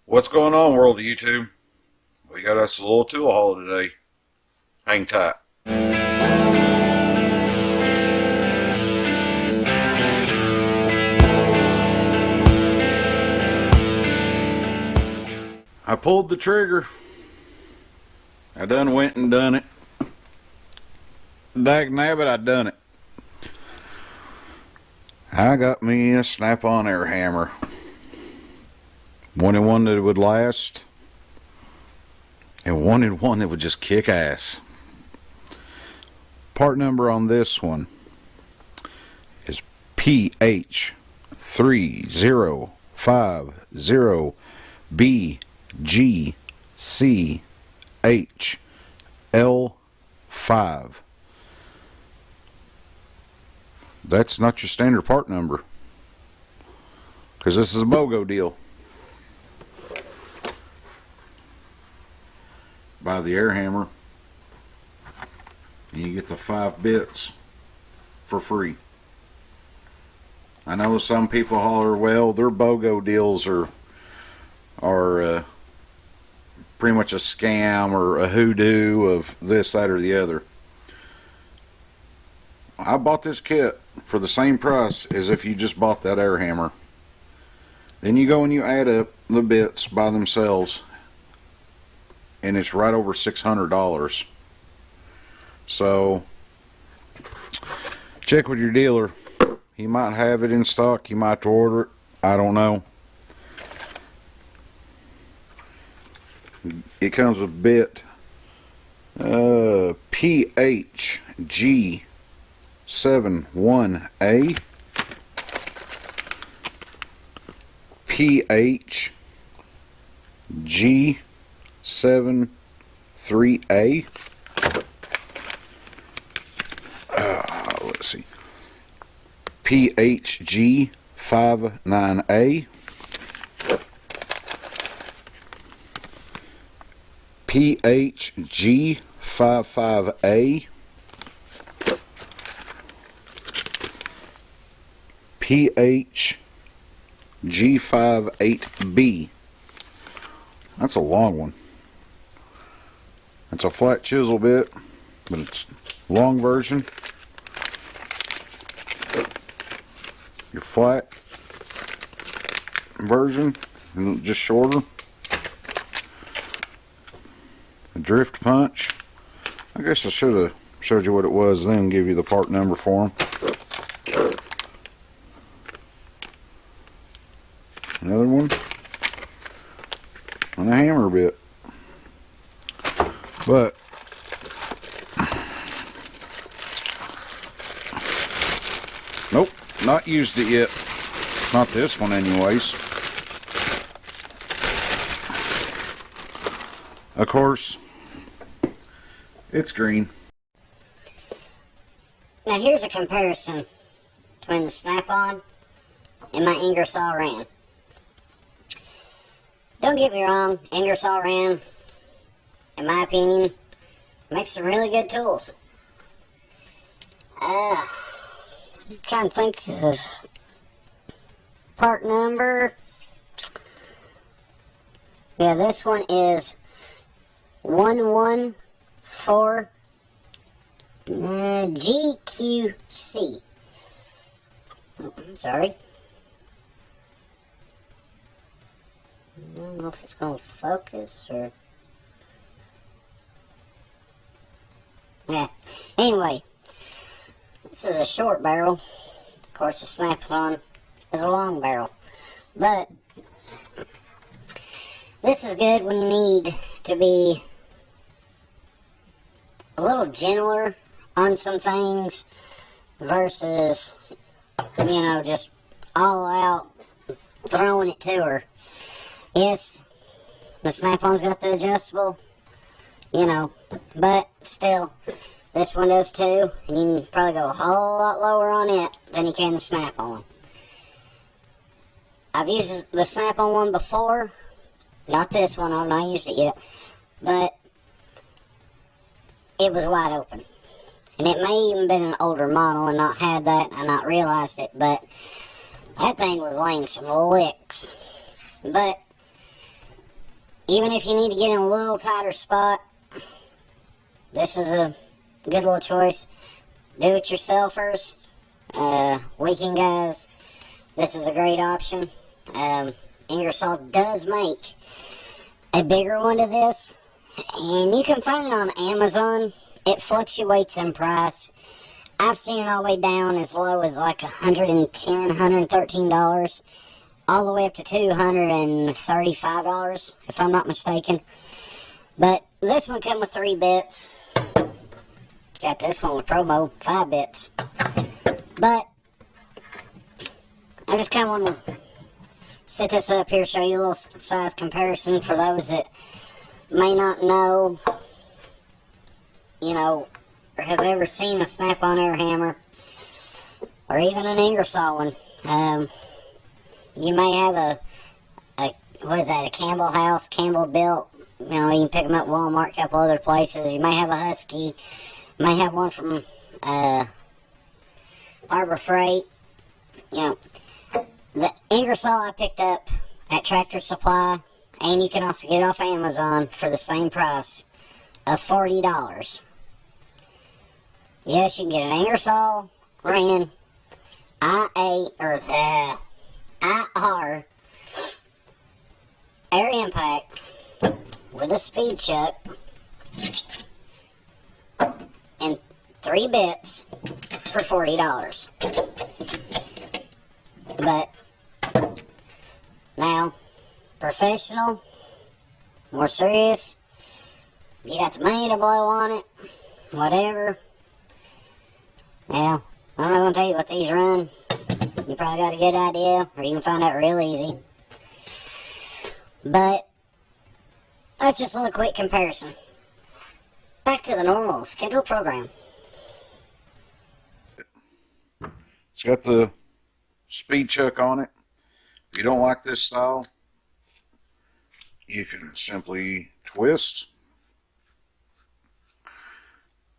What's going on, world of YouTube? We got us a little tool haul today. Hang tight. I pulled the trigger. I done went and done it. Dag nabbit, I done it. I got me a snap-on air hammer. Wanted one that would last, and wanted one that would just kick ass. Part number on this one is PH3050B GCHL5. That's not your standard part number, because this is a BOGO deal. Buy the air hammer and you get the 5 bits for free. I know some people holler, well, their BOGO deals are pretty much a scam or a hoodoo of this, that, or the other. I bought this kit for the same price as if you just bought that air hammer. Then you go and you add up the bits by themselves, and it's right over $600. So check with your dealer. He might have it in stock. You might have to order it. I don't know. It comes with bit PHG71A, PHG73A. Let's see. PHG59A. PHG55A. PHG58B. That's a long one. It's a flat chisel bit, but it's long version. Your flat version, just shorter. A drift punch. I guess I should have showed you what it was, then give you the part number for them. Another one. And a hammer bit. But nope, not used it yet. Not this one anyways. Of course, it's green. Now here's a comparison between the snap-on and my Ingersoll ram. Don't get me wrong, Ingersoll ram, in my opinion, makes some really good tools. I'm trying to think of part number. Yeah, this one is 114 GQC. Sorry. I don't know if it's going to focus or... Yeah. Anyway, this is a short barrel. Of course, the snap-on is a long barrel. But this is good when you need to be a little gentler on some things versus, you know, just all out throwing it to her. Yes, the snap-on's got the adjustable, you know, but still, this one does too, and you can probably go a whole lot lower on it than you can the snap-on. I've used the snap-on one before, not this one, I've not used it yet, but it was wide open. And it may even been an older model and not had that and not realized it, but that thing was laying some licks. But even if you need to get in a little tighter spot, this is a good little choice. Do-it-yourselfers, weekend guys, this is a great option. Ingersoll does make a bigger one to this, and you can find it on Amazon. It fluctuates in price. I've seen it all the way down as low as like $110, $113, all the way up to $235, if I'm not mistaken. But this one came with 3 bits. Got this one with promo, 5 bits. But I just kind of want to set this up here, show you a little size comparison for those that may not know, you know, or have ever seen a snap-on air hammer, or even an Ingersoll one. You may have a what is that, a Campbell House, Campbell built. You know, you can pick them up at Walmart, a couple other places. You may have a Husky. You may have one from Harbor Freight. You know, the Ingersoll I picked up at Tractor Supply, and you can also get it off Amazon for the same price of $40. Yes, you can get an Ingersoll brand IR air impact with a speed chuck and 3 bits for $40. But now, professional, more serious, you got the money to blow on it, whatever. Now, I'm not going to tell you what these run. You probably got a good idea, or you can find out real easy. But that's just a little quick comparison. Back to the normal scheduled program. It's got the speed chuck on it. If you don't like this style, you can simply twist,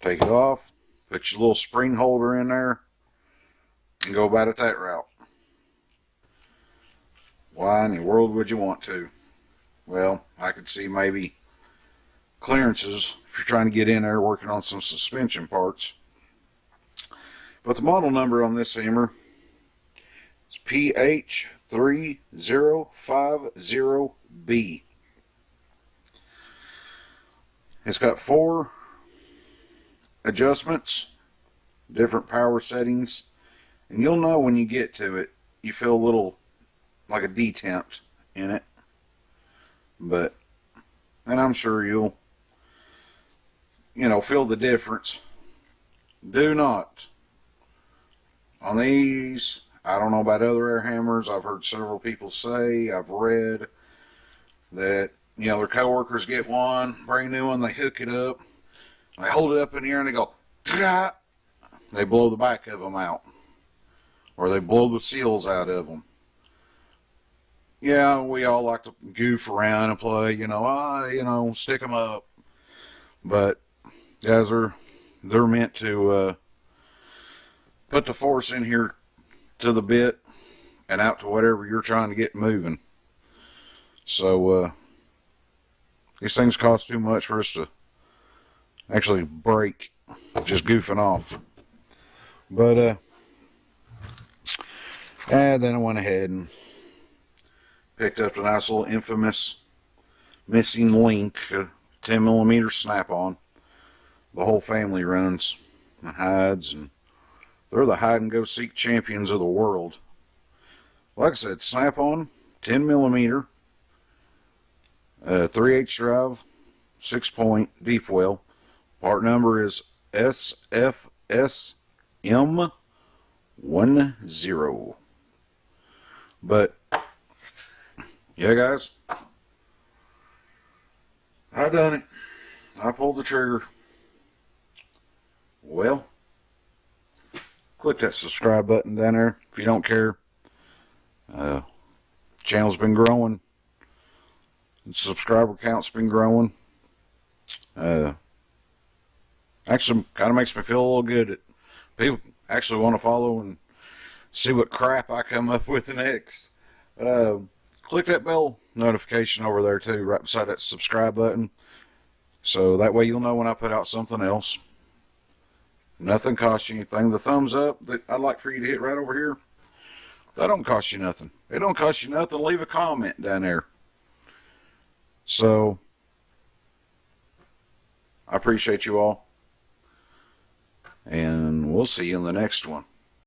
take it off, put your little spring holder in there, and go about it that route. Why in the world would you want to? Well, I could see maybe clearances if you're trying to get in there working on some suspension parts. But the model number on this hammer is PH3050B. It's got 4 adjustments, different power settings, and you'll know when you get to it, you feel a little like a detempt in it. And I'm sure you'll, feel the difference. Do not, on these, I don't know about other air hammers, I've heard several people say, I've read that, their coworkers get one, brand new one, they hook it up, they hold it up in the air and they go, "Tah!" They blow the back of them out, or they blow the seals out of them. Yeah, we all like to goof around and play, stick them up. But guys, they're meant to put the force in here to the bit and out to whatever you're trying to get moving. So these things cost too much for us to actually break just goofing off. But then I went ahead and picked up the nice little infamous missing link, 10mm snap-on. The whole family runs and hides, and they're the hide-and-go-seek champions of the world. Like I said, snap-on, 10mm, 3/8 drive, 6-point deep well. Part number is SFSM10. But yeah, guys, I done it. I pulled the trigger. Well, click that subscribe button down there if you don't care. Channel's been growing. The subscriber count's been growing. Actually, kind of makes me feel a little good that people actually want to follow and see what crap I come up with next. Click that bell notification over there too, right beside that subscribe button. So that way you'll know when I put out something else. Nothing costs you anything. The thumbs up that I'd like for you to hit right over here, that don't cost you nothing. It don't cost you nothing. Leave a comment down there. So I appreciate you all. And we'll see you in the next one.